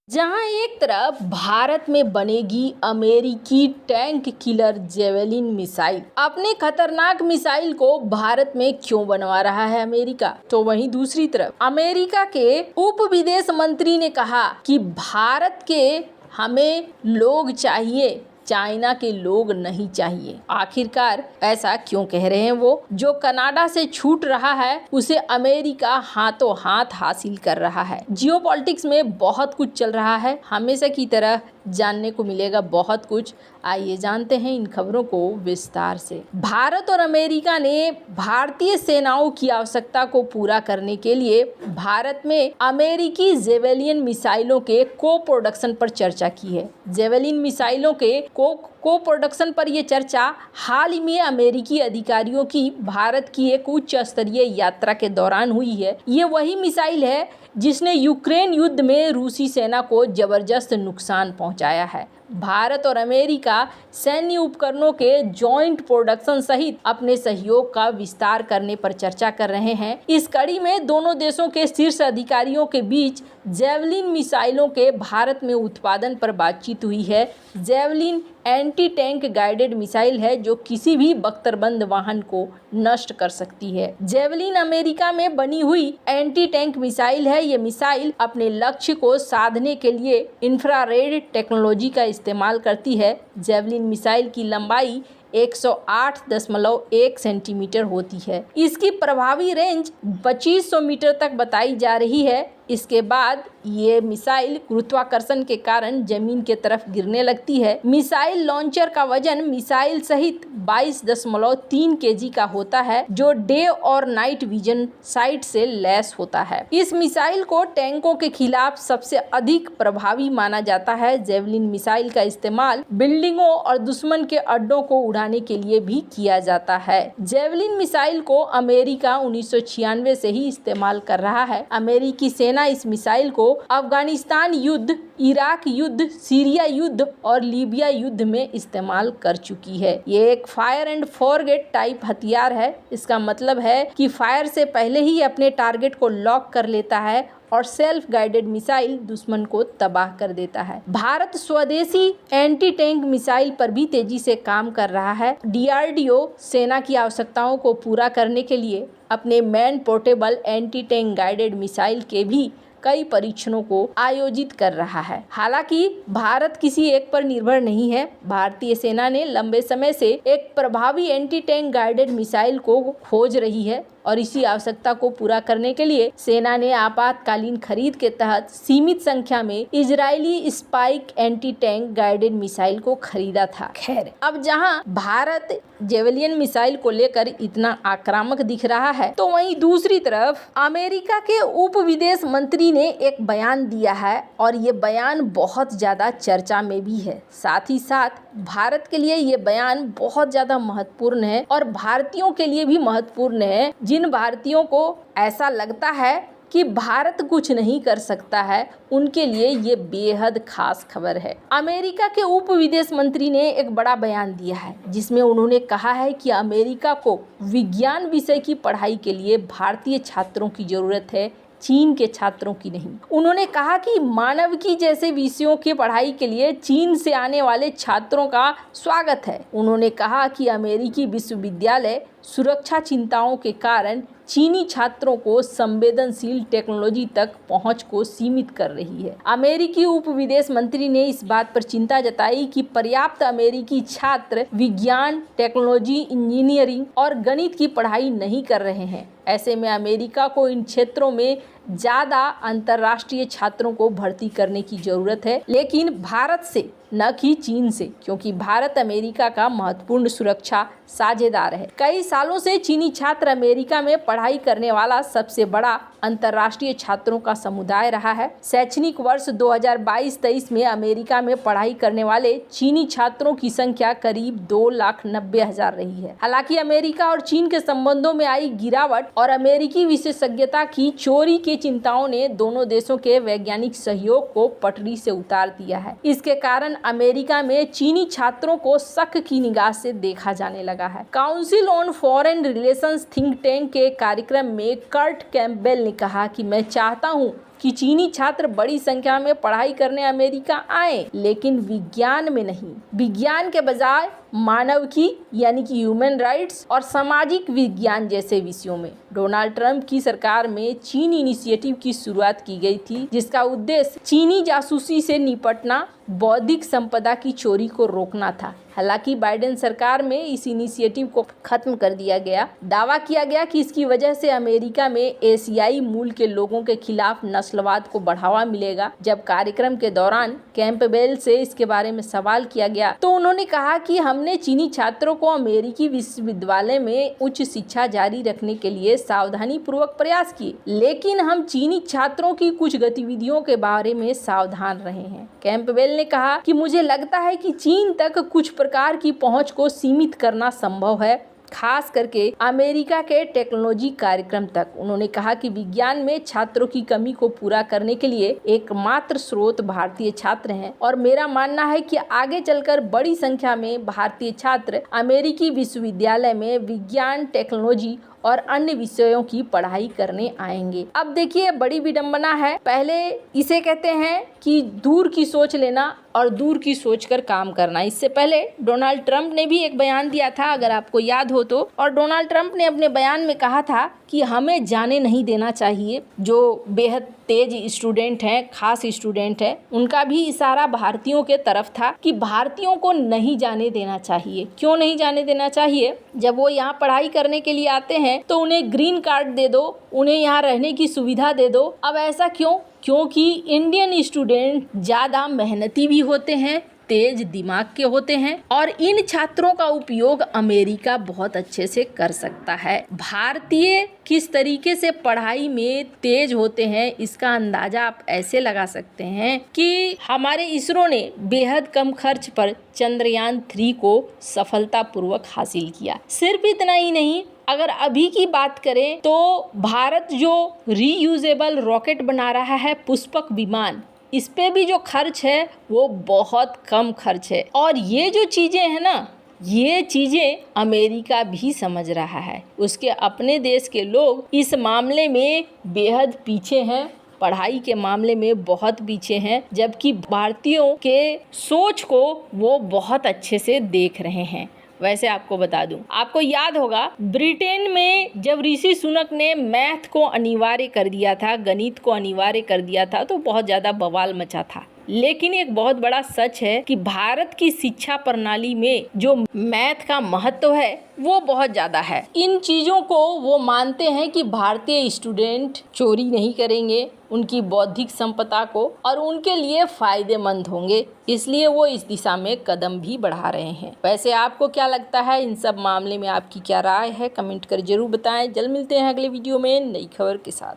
जहां एक तरफ भारत में बनेगी अमेरिकी टैंक किलर जेवेलिन मिसाइल। अपने खतरनाक मिसाइल को भारत में क्यों बनवा रहा है अमेरिका, तो वहीं दूसरी तरफ अमेरिका के उप विदेश मंत्री ने कहा कि भारत के हमें लोग चाहिए, चाइना के लोग नहीं चाहिए। आखिरकार ऐसा क्यों कह रहे हैं वो? जो कनाडा से छूट रहा है उसे अमेरिका हाथों हाथ हासिल कर रहा है। जियोपॉलिटिक्स में बहुत कुछ चल रहा है, हमेशा की तरह जानने को मिलेगा बहुत कुछ। आइए जानते हैं इन खबरों को विस्तार से। भारत और अमेरिका ने भारतीय सेनाओं की आवश्यकता को पूरा करने के लिए भारत में अमेरिकी जेवेलिन मिसाइलों के को प्रोडक्शन पर चर्चा की है। जेवेलिन मिसाइलों के को प्रोडक्शन पर यह चर्चा हाल ही में अमेरिकी अधिकारियों की भारत की एक उच्च स्तरीय यात्रा के दौरान हुई है। ये वही मिसाइल है जिसने यूक्रेन युद्ध में रूसी सेना को जबरदस्त नुकसान पहुंचाया है। भारत और अमेरिका सैन्य उपकरणों के जॉइंट प्रोडक्शन सहित अपने सहयोग का विस्तार करने पर चर्चा कर रहे हैं। इस कड़ी में दोनों देशों के शीर्ष अधिकारियों के बीच जेवलिन मिसाइलों के भारत में उत्पादन पर बातचीत हुई है। Javelin anti tank guided missile है जो किसी भी बख्तरबंद वाहन को नष्ट कर सकती है। जेवलिन अमेरिका में बनी हुई एंटी टैंक मिसाइल है। ये मिसाइल अपने लक्ष्य को साधने के लिए इंफ्रारेड टेक्नोलॉजी का इस्तेमाल करती है। जेवलिन मिसाइल की लंबाई 108.1 सेंटीमीटर होती है। इसकी प्रभावी रेंज 2500 मीटर तक बताई जा रही है। इसके बाद ये मिसाइल गुरुत्वाकर्षण के कारण जमीन के तरफ गिरने लगती है। मिसाइल लॉन्चर का वजन मिसाइल सहित 22.3 केजी का होता है जो डे और नाइट विजन साइट से लैस होता है। इस मिसाइल को टैंकों के खिलाफ सबसे अधिक प्रभावी माना जाता है। जेवलिन मिसाइल का इस्तेमाल बिल्डिंगों और दुश्मन के अड्डों को उड़ाने के लिए भी किया जाता है। जेवलिन मिसाइल को अमेरिका 1996 से ही इस्तेमाल कर रहा है। अमेरिकी सेना इस मिसाइल को अफगानिस्तान युद्ध, इराक युद्ध, सीरिया युद्ध और लीबिया युद्ध में इस्तेमाल कर चुकी है। ये एक फायर एंड फॉरगेट टाइप हथियार है। इसका मतलब है कि फायर से पहले ही अपने टारगेट को लॉक कर लेता है और सेल्फ गाइडेड मिसाइल दुश्मन को तबाह कर देता है। भारत स्वदेशी एंटी टैंक मिसाइल पर भी तेजी से काम कर रहा है। डीआरडीओ सेना की आवश्यकताओं को पूरा करने के लिए अपने man portable anti tank guided missile के भी कई परीक्षणों को आयोजित कर रहा है। हालांकि भारत किसी एक पर निर्भर नहीं है। भारतीय सेना ने लंबे समय से एक प्रभावी एंटी टैंक गाइडेड मिसाइल को खोज रही है और इसी आवश्यकता को पूरा करने के लिए सेना ने आपातकालीन खरीद के तहत सीमित संख्या में Israeli spike anti tank guided missile को खरीदा था। खैर, अब जहां भारत जेवलिन मिसाइल को लेकर इतना आक्रामक दिख रहा है, तो वहीं दूसरी तरफ अमेरिका के उप विदेश मंत्री ने एक बयान दिया है और ये बयान बहुत ज्यादा चर्चा में भी है। साथ ही साथ भारत के लिए ये बयान बहुत ज्यादा महत्वपूर्ण है और भारतीयों के लिए भी महत्वपूर्ण है। जिन भारतीयों को ऐसा लगता है कि भारत कुछ नहीं कर सकता है, उनके लिए ये बेहद खास खबर है। अमेरिका के उप विदेश मंत्री ने एक बड़ा बयान दिया है जिसमें उन्होंने कहा है कि अमेरिका को विज्ञान विषय की पढ़ाई के लिए भारतीय छात्रों की जरूरत है, चीन के छात्रों की नहीं। उन्होंने कहा कि मानविकी जैसे विषयों की पढ़ाई के लिए चीन से आने वाले छात्रों का स्वागत है। उन्होंने कहा कि अमेरिकी विश्वविद्यालय सुरक्षा चिंताओं के कारण चीनी छात्रों को संवेदनशील टेक्नोलॉजी तक पहुंच को सीमित कर रही है। अमेरिकी उप विदेश मंत्री ने इस बात पर चिंता जताई कि पर्याप्त अमेरिकी छात्र विज्ञान, टेक्नोलॉजी, इंजीनियरिंग और गणित की पढ़ाई नहीं कर रहे हैं। ऐसे में अमेरिका को इन क्षेत्रों में ज़्यादा अंतर्राष्ट्रीय छात्रों को भर्ती करने की जरूरत है, लेकिन भारत से न कि चीन से, क्योंकि भारत अमेरिका का महत्वपूर्ण सुरक्षा साझेदार है। कई सालों से चीनी छात्र अमेरिका में पढ़ाई करने वाला सबसे बड़ा अंतर्राष्ट्रीय छात्रों का समुदाय रहा है। शैक्षणिक वर्ष 2022-23 में अमेरिका में पढ़ाई करने वाले चीनी छात्रों की संख्या करीब 2,90,000 रही है। हालांकि अमेरिका और चीन के संबंधों में आई गिरावट और अमेरिकी विशेषज्ञता की चोरी की चिंताओं ने दोनों देशों के वैज्ञानिक सहयोग को पटरी से उतार दिया है। इसके कारण अमेरिका में चीनी छात्रों को शक की निगाह से देखा जाने लगा है। Council on foreign relations think tank के कार्यक्रम में कर्ट कैम्पबेल ने कहा कि मैं चाहता हूं कि चीनी छात्र बड़ी संख्या में पढ़ाई करने अमेरिका आए, लेकिन विज्ञान में नहीं। विज्ञान के बजाय मानविकी यानी कि ह्यूमन राइट्स और सामाजिक विज्ञान जैसे विषयों में। डोनाल्ड ट्रंप की सरकार में चीन इनिशिएटिव की शुरुआत की गई थी, जिसका उद्देश्य चीनी जासूसी से निपटना, बौद्धिक संपदा की चोरी को रोकना था। हालांकि बाइडेन सरकार में इस इनिशिएटिव को खत्म कर दिया गया। दावा किया गया कि इसकी वजह से अमेरिका में एशियाई मूल के लोगों के खिलाफ नस्लवाद को बढ़ावा मिलेगा। जब कार्यक्रम के दौरान कैंपबेल से इसके बारे में सवाल किया गया तो उन्होंने कहा कि हमने चीनी छात्रों को अमेरिकी विश्वविद्यालय में उच्च शिक्षा जारी रखने के लिए सावधानी पूर्वक प्रयास किए, लेकिन हम चीनी छात्रों की कुछ गतिविधियों के बारे में सावधान रहे हैं। कैंपबेल ने कहा कि मुझे लगता है कि चीन तक कुछ प्रकार की पहुंच को सीमित करना संभव है, खास करके अमेरिका के टेक्नोलॉजी कार्यक्रम तक। उन्होंने कहा कि विज्ञान में छात्रों की कमी को पूरा करने के लिए एकमात्र स्रोत भारतीय छात्र हैं और मेरा मानना है कि आगे चलकर बड़ी संख्या में भारतीय छात्र अमेरिकी विश्वविद्यालय में विज्ञान, टेक्नोलॉजी और अन्य विषयों की पढ़ाई करने आएंगे। अब देखिए, बड़ी विडंबना है। पहले इसे कहते हैं कि दूर की सोच लेना और दूर की सोच कर काम करना। इससे पहले डोनाल्ड ट्रंप ने भी एक बयान दिया था, अगर आपको याद हो तो, और डोनाल्ड ट्रंप ने अपने बयान में कहा था कि हमें जाने नहीं देना चाहिए। जो बेहद तेज स्टूडेंट हैं, खास स्टूडेंट हैं, उनका भी इशारा भारतीयों के तरफ था कि भारतीयों को नहीं जाने देना चाहिए। क्यों नहीं जाने देना चाहिए? जब वो यहाँ पढ़ाई करने के लिए आते हैं तो उन्हें ग्रीन कार्ड दे दो, उन्हें यहाँ रहने की सुविधा दे दो। अब ऐसा क्यों? क्योंकि इंडियन स्टूडेंट ज़्यादा मेहनती भी होते हैं, तेज दिमाग के होते हैं और इन छात्रों का उपयोग अमेरिका बहुत अच्छे से कर सकता है। भारतीय किस तरीके से पढ़ाई में तेज होते हैं इसका अंदाजा आप ऐसे लगा सकते हैं कि हमारे इसरो ने बेहद कम खर्च पर चंद्रयान 3 को सफलतापूर्वक हासिल किया। सिर्फ इतना ही नहीं, अगर अभी की बात करें तो भारत जो रीयूजेबल रॉकेट बना रहा है, पुष्पक विमान, इस पे भी जो खर्च है वो बहुत कम खर्च है। और ये जो चीज़ें हैं ना, ये चीज़ें अमेरिका भी समझ रहा है। उसके अपने देश के लोग इस मामले में बेहद पीछे हैं, पढ़ाई के मामले में बहुत पीछे हैं, जबकि भारतीयों के सोच को वो बहुत अच्छे से देख रहे हैं। वैसे आपको बता दूं, आपको याद होगा ब्रिटेन में जब ऋषि सुनक ने मैथ को अनिवार्य कर दिया था, गणित को अनिवार्य कर दिया था, तो बहुत ज़्यादा बवाल मचा था। लेकिन एक बहुत बड़ा सच है कि भारत की शिक्षा प्रणाली में जो मैथ का महत्व है वो बहुत ज़्यादा है। इन चीज़ों को वो मानते हैं कि भारतीय स्टूडेंट चोरी नहीं करेंगे, उनकी बौद्धिक संपदा को, और उनके लिए फ़ायदेमंद होंगे, इसलिए वो इस दिशा में कदम भी बढ़ा रहे हैं। वैसे आपको क्या लगता है इन सब मामले में? आपकी क्या राय है? कमेंट कर जरूर बताएं। जल्द मिलते हैं अगले वीडियो में नई खबर के साथ।